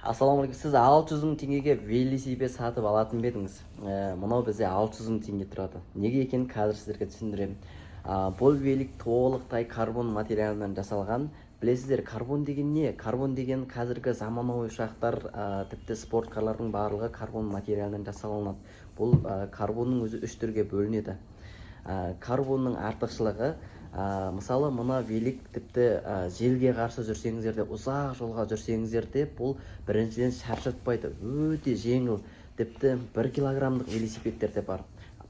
Ассалаумағалейкум. Сіз 600 мың теңгеге велосипед сатып алатын ба едіңіз? Мынау бізде 600 мың теңге тұрады. Неге екенін қазір сіздерге түсіндіремін. Бұл велик толықтай карбон материалынан жасалған. Білесіздер, карбон деген не? Карбон деген қазіргі заманауи ұшақтар, тіпті спорткарлардың барлығы карбон материалынан жасалынады. Бұл карбонның өзі үш түрге бөлінеді. Карбонның артықшылығы, мысалы мына велик тіпті желге қарсы жүрсеңіздер де, ұзақ жолға жүрсеңіздер де, бұл біріншіден шаршатпайды, өте жеңіл, тіпті 1 килограммдық велосипедтер де бар.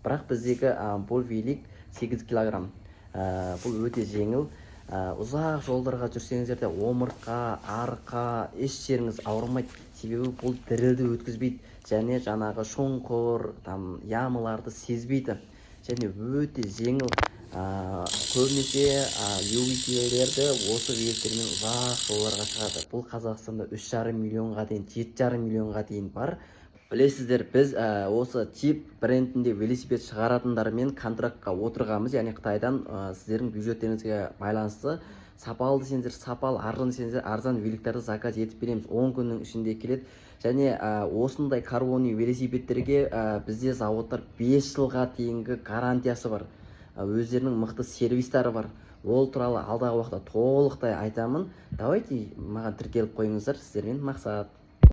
Бірақ біздегі бұл велик 8 килограмм. Бұл өте жеңіл. Ұзақ жолдарға жүрсеңіздер де омыртқа, арқа, еш жеріңіз ауырмайды. Себебі бұл дірілді өткізбейді және жаңағы шұңқыр, ямаларды сезбейді. Және өте жеңіл. Көбінесе любительдерді осы великтермен ұзақ жолдарға шығады. Бұл Қазақстанда 3,5 миллионға дейін, 7,5 миллионға дейін бар. Білесіздер, біз осы тип брендінде велосипед шығаратындармен контрактқа отырғанбыз, яғни Қытайдан сіздердің бюджеттеріңізге байланысты сапалы десеңіздер сапалы, арзан десеңіздер арзан великтерді заказ етіп береміз. 10 күннің ішінде келеді. Және осындай карбони велосипедтерге бізде заводтар 5 жылға дейінгі гарантиясы бар. Өздерінің мықты сервистары бар. Ол туралы алдағы уақытта толықтай айтамын. Давайте маған тіркеліп қойыңыздар, сіздермен мақсат.